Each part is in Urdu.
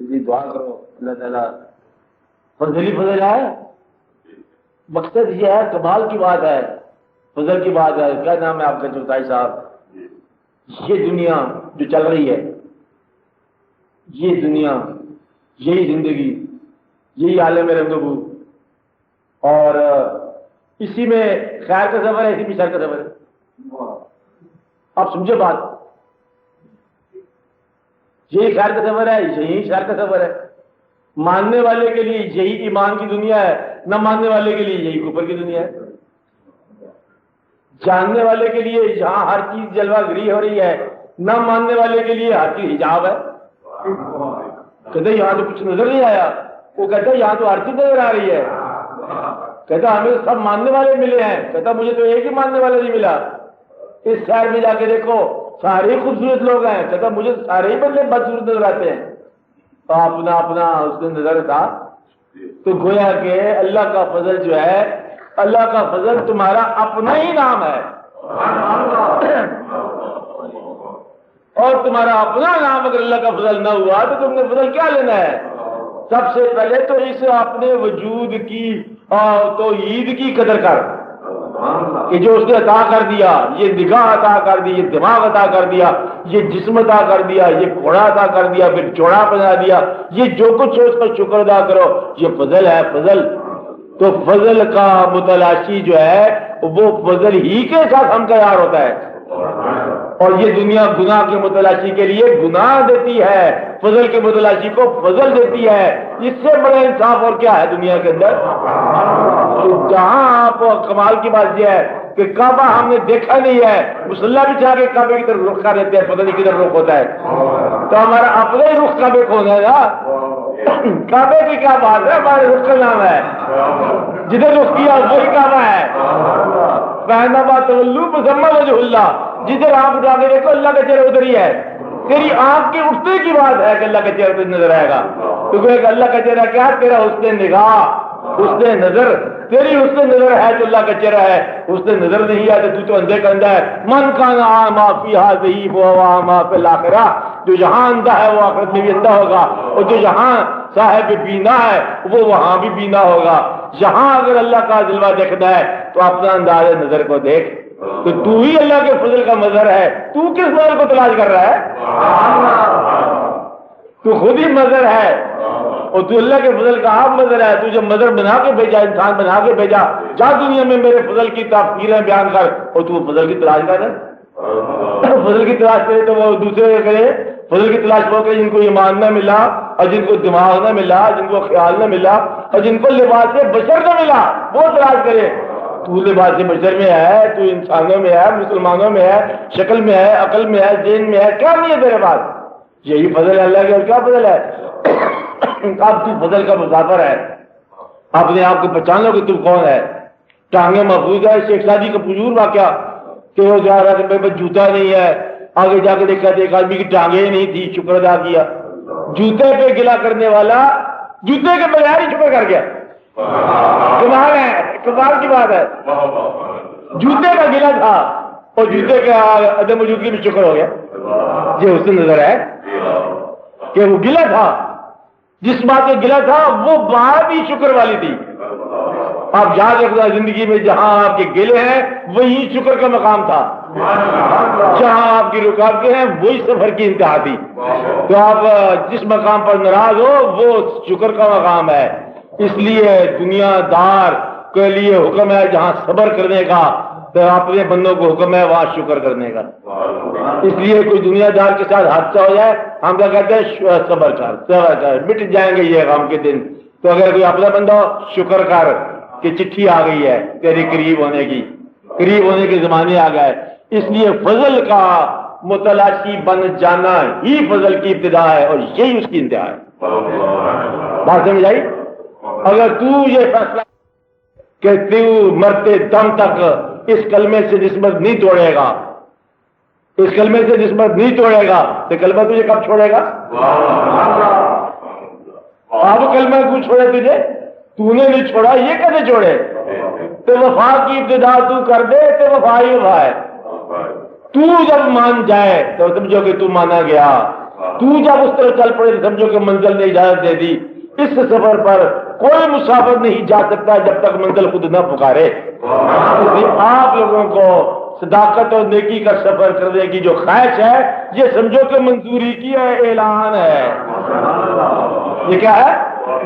اس لیے دعا کرو اللہ تعالیٰ فضل ہی فضل ہے. مقصد یہ ہے, کمال کی بات ہے, فضل کی بات ہے. کیا نام ہے آپ کا چوتھائی صاحب؟ یہ دنیا جو چل رہی ہے, یہ دنیا, یہی زندگی, یہی عالم رنگ و بو, اور اسی میں خیر کا سفر ہے, اسی میں شر کا سفر ہے. آپ سمجھے بات, یہی خیر کا سفر ہے, یہی شر کا سفر ہے. ماننے والے کے لیے یہی ایمان کی دنیا ہے, نہ ماننے والے کے لیے یہی کفر کی دنیا ہے. جاننے والے کے لیے جہاں ہر چیز جلوہ گری ہو رہی ہے, نہ ماننے والے کے لیے ہر چیز حجاب ہے. کہتے یہاں تو کچھ نظر نہیں آیا, وہ کہتا یہاں تو ہر چیز نظر آ رہی ہے. کہتا ہمیں سب ماننے والے ملے ہیں. کہتا مجھے تو ایک ہی ماننے والا نہیں ملا. اس شہر میں جا کے دیکھو سارے خوبصورت لوگ ہیں. کہتا مجھے سارے ہی بندے بدصورت نظر آتے ہیں. تو اپنا اپنا اس میں نظر تھا. تو گویا کہ اللہ کا فضل جو ہے, اللہ کا فضل تمہارا اپنا ہی نام ہے, اور تمہارا اپنا نام اگر اللہ کا فضل نہ ہوا تو تم نے فضل کیا لینا ہے؟ سب سے پہلے تو اس اپنے وجود کی توحید کی قدر کر کہ جو اس نے عطا کر دیا, یہ نگاہ عطا کر دی, یہ دماغ عطا کر دیا, یہ جسم عطا کر دیا, یہ گھوڑا عطا کر دیا, پھر چوڑا بنا دیا, یہ جو کچھ ہے اس کا شکر ادا کرو. یہ فضل ہے, فضل. تو فضل کا متلاشی جو ہے وہ فضل ہی کے ساتھ ہم تیار ہوتا ہے. اور یہ دنیا گناہ کے متلاشی کے لیے گناہ دیتی ہے, فضل کے متلاشی کو فضل دیتی ہے. اس سے بڑا انصاف اور کیا ہے دنیا کے اندر؟ جہاں آپ کمال کی بات یہ ہے کہ کعبہ ہم نے دیکھا نہیں ہے, مسلح بھی چاہ کے کعبے کی طرف رخ کر دیتے ہیں, پتہ نہیں کدھر رخ ہوتا ہے. تو ہمارا اپنا ہی رخ کعبے کو ہونا ہے نا. کعبے کی کیا بات ہے, ہمارے رخ کا نام ہے, جدھر رخ کیا وہی کعبہ ہے. پہنا با تولو مسمى وجہ اللہ, جدھر آپ اٹھا کے دیکھو اللہ کا چہرہ ادھر ہی ہے. تیری آنکھ کے اٹھنے کی بات ہے کہ اللہ کا چہرہ تجھے نظر آئے گا. تو کہ اللہ کا چہرہ کیا, تیرا حسن نگاہ, حسن نظر. تیری حسن نظر ہے تو اللہ کا چہرہ ہے, حسن نظر نہیں ہے تو اندھے کا اندھا ہے. من کان اعمی فی ہذہ فہو اعمی فی الاخرہ, جو جہاں اندھا ہے وہ آخرت میں بھی اندھا ہوگا, اور جو جہاں صاحب بینا ہے وہ وہاں بھی بینا ہوگا. جہاں اگر اللہ کا جلوہ دیکھنا ہے تو اپنا انداز نظر کو دیکھ. تو ہی اللہ کے فضل کا مظہر ہے. تو کس فضل کو تلاش کر رہا ہے؟ تو خود ہی مظہر ہے, اور تو اللہ کے فضل کا آپ مظہر ہے. تو جب مظہر بنا کے بھیجا, انسان بنا کے بھیجا, جا دنیا میں میرے فضل کی تعبیریں بیان کر, اور تو فضل کی تلاش کر رہا. فضل کی تلاش کرے تو وہ دوسرے کرے. فضل کی تلاش وہ کرے جن کو ایمان نہ ملا, اور جن کو دماغ نہ ملا, جن کو خیال نہ ملا, اور جن کو لباس بشر نہ ملا, وہ تلاش کرے. تو لباس بشر میں ہے, تو انسانوں میں ہے, مسلمانوں میں ہے, شکل میں ہے, عقل میں ہے, ذہن میں ہے, کیا نہیں ہے تیرے پاس؟ یہی فضل ہے اللہ کے, اور کیا فضل ہے؟ اب تو فضل کا مسافر ہے, اپنے آپ کو پہچان لو کہ تم کون ہے. ٹانگیں محفوظ ہے. شیخ سادی کا پجور واقعہ کہ وہ جا رہا تھا, جوتا نہیں ہے, آگے جا کے دیکھا تھا ایک آدمی کی ٹانگیں ہی نہیں تھی, شکر ادا کیا. جوتے پہ گلا کرنے والا جوتے کے بغیر ہی شکر کر گیا. کمال ہے, کمال کی بات ہے. جوتے کا گلا تھا اور جوتے کے عدم موجودگی میں شکر ہو گیا. یہ اس سے نظر ہے کہ وہ گلا تھا, جس بات کا گلا تھا وہ بات ہی شکر والی تھی. آپ یاد رکھنا زندگی میں جہاں آپ کے گلے ہیں وہی شکر کا مقام تھا, جہاں آپ کی رکاوٹیں ہیں وہی سفر کی انتہا تھی. تو آپ جس مقام پر ناراض ہو وہ شکر کا مقام ہے. اس لیے دنیا دار کے لیے حکم ہے جہاں صبر کرنے کا, تو اپنے بندوں کو حکم ہے وہاں شکر کرنے کا. اس لیے کوئی دنیا دار کے ساتھ حادثہ ہو جائے, ہم کیا کہتے ہیں صبر کر, صبر کر, مٹ جائیں گے یہ غم کے دن. تو اگر کوئی اپنا بندہ شکر کر کہ چٹھی آ گئی ہے تیری قریب ہونے کی, قریب ہونے کے زمانے آ گئے. اس لیے فضل کا متلاشی بن جانا ہی فضل کی ابتدا ہے, اور یہی اس کی انتہا ہے. بات سمجھ آئی؟ اگر تو یہ فیصلہ کہ تو مرتے دم تک اس کلمے سے نسبت نہیں توڑے گا, اس کلمے سے نسبت نہیں توڑے گا, تو کلمہ تجھے کب چھوڑے گا؟ اب کلمہ کیوں چھوڑے تجھے؟ تو نے نہیں چھوڑا, یہ کیسے چھوڑے؟ تو وفا کی ابتدا تو کر دے تو وفا ہی وفا ہے. تو جب مان جائے تو سمجھو کہ تو مانا گیا, تو جب اس طرح چل پڑے سمجھو کہ منزل نے اجازت دے دی. اس سفر پر کوئی مسافر نہیں جا سکتا جب تک منزل خود نہ پکارے. آپ لوگوں کو صداقت اور نیکی کا سفر کرنے کی جو خواہش ہے یہ سمجھو کہ منظوری کی اعلان ہے. یہ کیا ہے؟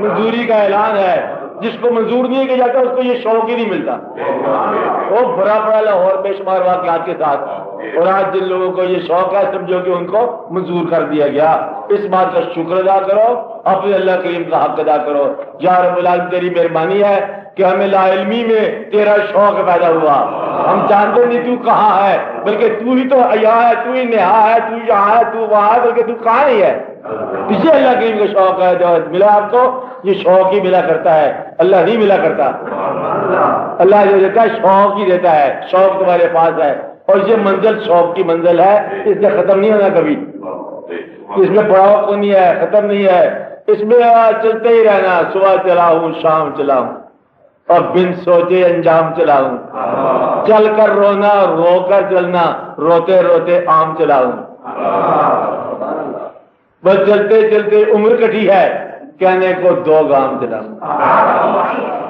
منظوری کا اعلان ہے. جس کو منظور نہیں کیا جاتا اس کو یہ شوق ہی نہیں ملتا. وہ بڑا بڑا لاہور بے شمار واقعات کے ساتھ، اور آج جن لوگوں کو یہ شوق ہے سمجھو کہ ان کو منظور کر دیا گیا. اس بات کا شکر ادا کرو، اپنے اللہ کریم کا حق ادا کرو. یا رب العالمین تیری مہربانی ہے کہ ہمیں لا علمی میں تیرا شوق پیدا ہوا. ہم جانتے نہیں تو کہاں ہے، بلکہ تو ہی تو یہاں ہے، تو ہی نہا ہے، تو یہاں ہے، تو وہاں ہے، بلکہ تو کہاں ہی ہے. اسے اللہ کریم کا شوق ہے جو ملا آپ کو، یہ شوق ہی ملا کرتا ہے، اللہ نہیں ملا کرتا. اللہ جو دیتا ہے شوق ہی دیتا ہے. شوق تمہارے پاس ہے، اور یہ منزل شوق کی منزل ہے، اس سے ختم نہیں ہونا کبھی. اس میں پڑاؤ کو نہیں ہے، ختم نہیں ہے. اس میں چلتے ہی رہنا. صبح چلا ہوں، شام چلا ہوں، اور بن سوچے انجام چلا ہوں. چل کر رونا، رو کر چلنا، روتے روتے عام چلا ہوں. بس چلتے چلتے عمر کٹی ہے، کہنے کو 2 گام چلا ہوں.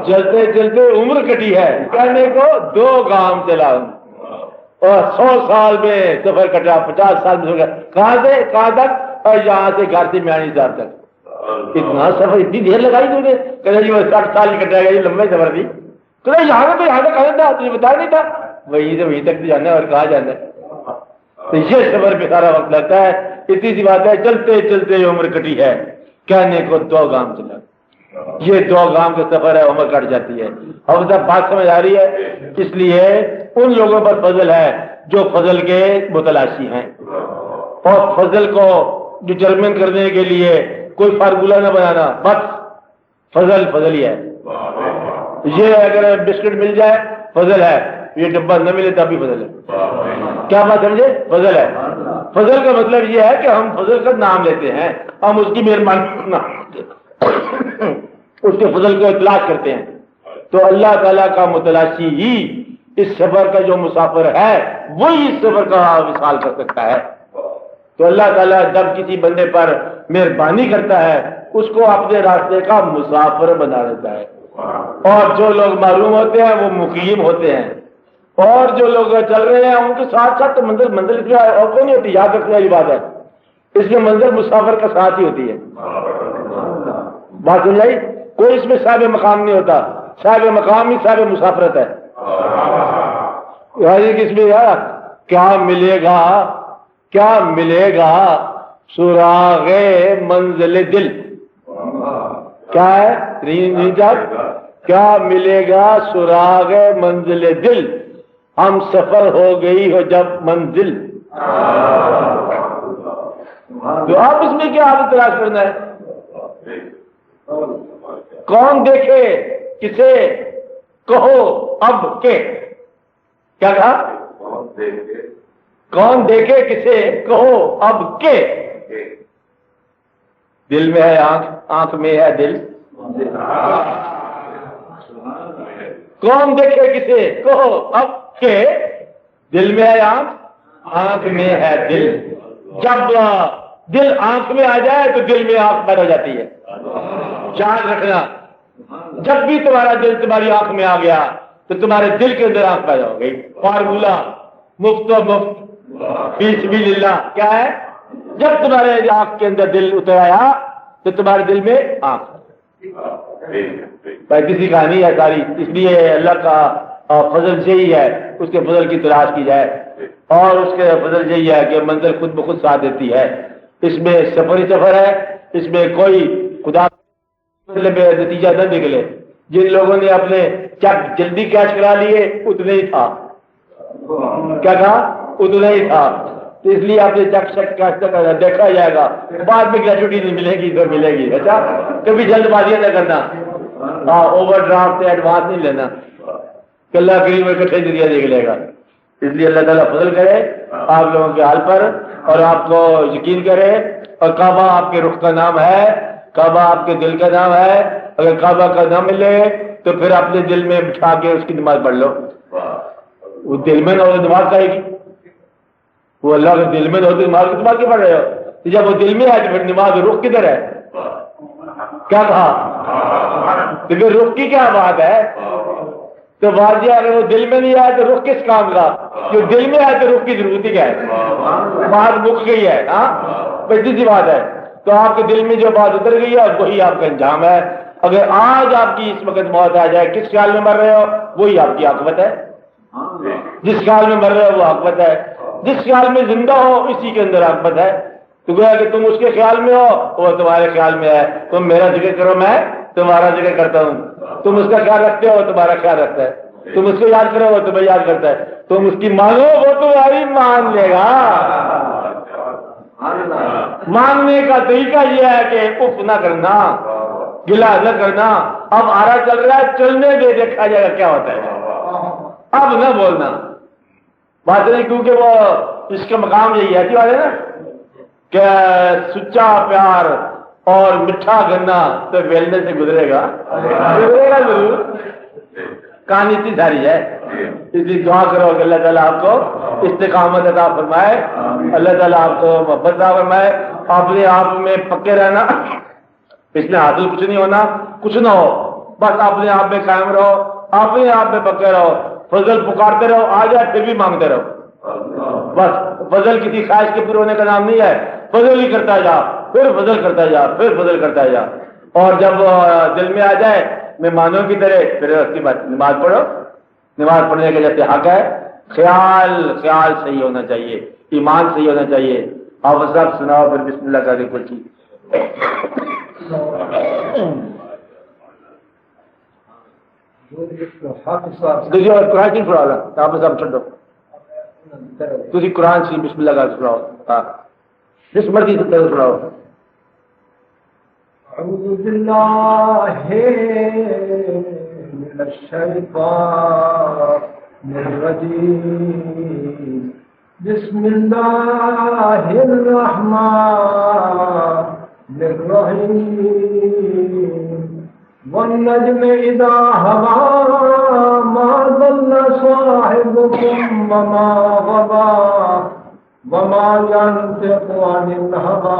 چلتے چلتے عمر کٹی ہے، کہنے کو 2 گام چلا ہوں. اور 100 سال میں سفر کٹا، 50 سال میں سفر. کہاں سے کہاں تک؟ اور یہاں سے گھر سے میانی صاحب تک. اتنا سفر، اتنی دیر لگائی تھی نے. کہتے جی وہ 60 سال کٹا گیا، یہ لمبا سفر تھی. تو یہاں تو یہاں تک آنا تھا، تجھے بتا نہیں تھا. وہیں سے وہیں تک تو جانا ہے، اور کہاں جانا ہے. تو یہ سفر پہ سارا وقت لگتا ہے. اتنی سی بات ہے، چلتے چلتے عمر کٹی ہے، کہنے کو 2 گام چلا. یہ 2 گام کا سفر ہے، عمر کٹ جاتی ہے. اب تک بات سمجھ آ رہی ہے؟ اس لیے ان لوگوں پر فضل ہے جو فضل کے متلاشی ہیں، اور فضل کو ڈٹرمن کرنے کے لیے کوئی فارمولہ نہ بنانا. بس فضل فضل ہی ہے. یہ اگر بسکٹ مل جائے فضل ہے، یہ ڈبہ نہ ملے تب بھی فضل ہے. کیا بات سمجھے؟ فضل ہے. فضل کا مطلب یہ ہے کہ ہم فضل کا نام لیتے ہیں، ہم اس کی مہربانی اس کے فضل کو اطلاق کرتے ہیں. تو اللہ تعالیٰ کا متلاشی ہی اس سفر کا جو مسافر ہے وہی اس سفر کا وصال کر سکتا ہے. تو اللہ تعالیٰ جب کسی بندے پر مہربانی کرتا ہے اس کو اپنے راستے کا مسافر بنا دیتا ہے. اور جو لوگ معلوم ہوتے ہیں وہ مقیم ہوتے ہیں، اور جو لوگ چل رہے ہیں ان کے ساتھ ساتھ تو منزل کی اور کوئی نہیں ہوتی. یاد رکھنے والی بات ہے، اس میں منزل مسافر کا ساتھ ہی ہوتی ہے. بات سمجھائی؟ کوئی اس میں صاحب مقام نہیں ہوتا. صاحب مقام ہی صاحب مسافرت ہے. کس میں یار کیا ملے گا، کیا ملے گا سراغ منزل دل. کیا ہے؟ کیا ملے گا سراغ منزل دل، ہم سفر ہو گئی ہو جب منزل. تو آپ اس میں کیا عادت تلاش کرنا ہے؟ کون دیکھے کسے کہو اب کے. کیا کہا؟ کون دیکھے کسے کہو اب کے. دل میں ہے آنکھ، آنکھ میں ہے دل. کون دیکھے کسے کہو اب کے، دل میں ہے آنکھ، آنکھ میں ہے دل. جب دل آنکھ میں آ جائے تو دل میں آنکھ پیدا ہو جاتی ہے. یاد رکھنا، جب بھی تمہارا دل تمہاری آنکھ میں آ گیا تو تمہارے دل کے اندر آنکھ پیدا ہو گئی. فارمولہ مفت و مفت فی سبیل اللہ کیا ہے؟ جب تمہارے آنکھ کے اندر دل اتر آیا تو تمہارے دل میں آنکھ. بھائی کسی کہانی ہے ساری. اس لیے اللہ کا فضل یہی ہے، اس کے فضل کی تلاش کی جائے، اور اس کے فضل یہی ہے کہ منزل خود بخود ساتھ دیتی ہے. اس میں سفر ہی سفر ہے، اس میں کوئی خدا مطلب نتیجہ نہ نکلے. جن لوگوں نے اپنے چیک جلدی کیش کرا لیے اتنے ہی تھا. کیا کہا؟ اتنا ہی تھا. تو اس لیے آپ نے چیک کیش دیکھا جائے گا، بعد میں گریجوٹی نہیں ملے گی تو ملے گی. اچھا کبھی جلد بازیاں نہ کرنا، اوور ڈرافٹ سے ایڈوانس نہیں لینا، کہ اللہ کریم اکٹھے ذریعہ دیکھ لے گا. اس لیے اللہ تعالیٰ فضل کرے آپ لوگوں کے حال پر، اور آپ کو یقین کرے. اور کعبہ آپ کے رخ کا نام ہے، کعبہ آپ کے دل کا نام ہے. اگر کعبہ کا نام ملے تو پھر اپنے دل میں بٹھا کے اس کی نماز پڑھ لو. وہ دل میں نہ ہو تو نماز کہے گی. وہ اللہ کے دل میں نہ ہو تو نماز کی نماز کیوں پڑھ رہے ہو؟ جب وہ دل میں آئے تو پھر نماز رخ کدھر ہے؟ کیا کہا؟ تو پھر رخ کی کیا بات ہے؟ تو واضح اگر وہ دل میں نہیں آئے تو رخ کس کام کا؟ جو دل میں آئے تو رخ کی ضرورت ہی کیا ہے؟ بات مک گئی ہے. ہاں بس سی بات ہے. تو آپ کے دل میں جو بات اتر گئی ہے وہی آپ کا انجام ہے. اگر آج آپ کی اس وقت موت آ جائے کس خیال میں مر رہے ہو وہی آپ کی عاقبت ہے. جس خیال میں مر رہے ہو وہ عاقبت ہے. جس خیال میں زندہ ہو اسی کے اندر عاقبت ہے. تو گویا کہ تم اس کے خیال میں ہو وہ تمہارے خیال میں ہے. تم میرا ذکر کرو میں تمہارا ذکر کرتا ہوں. تم اس کا خیال رکھتے ہو تمہارا خیال رکھتا ہے. تم اس کو یاد کرو وہ تمہیں یاد کرتا ہے. تم اس کی مانو وہ تمہاری مان لے گا. ماننے کا طریقہ یہ ہے کہ اف نہ کرنا, گلا نہ کرنا. اب آرا چل رہا ہے چلنے دے, دیکھا جائے گا کیا ہوتا ہے. اب نہ بولنا بات نہیں, کیونکہ وہ اس کا مقام یہی ہے والے نا کہ سچا پیار اور میٹھا گنا تو ویلنے سے گزرے گا ضرور. کہانی اتنی ساری ہے. اس لیے دعا کرو کہ اللہ تعالیٰ آپ کو استقامت عطا فرمائے, اللہ تعالیٰ آپ کو محبت عطا فرمائے. اپنے آپ میں پکے رہنا, اس میں حاصل کچھ نہیں ہونا, کچھ نہ ہو, بس اپنے آپ میں قائم رہو, اپنے آپ میں پکے رہو, فضل پکارتے رہو, آ جائے پھر بھی مانگتے رہو. بس فضل کسی خواہش کے پورے ہونے کا نام نہیں ہے. فضل ہی کرتا جا, پھر فضل کرتا جا, پھر فضل کرتا جا. اور جب دل میں آ جائے مہمانوں کی طرح پھر اس کی بات نماز پڑھو. نماز پڑھنے کے جیسے حق ہے. خیال صحیح ہونا چاہیے, ایمان صحیح ہونا چاہیے. آپ سب سناؤ پھر بسم اللہ کا ذکر کی. قرآن شریف پڑھا لا آپ سب چھوڑو. تھی قرآن شریف بسم اللہ کا سناؤ. ہاں جس مرضی سے سناؤ. اعوذ باللہ من الشیطان الرجیم. بسم اللہ الرحمن الرحیم. والنجم اذا هوى ما ضل صاحبكم وما غوى وما ينطق عن الهوى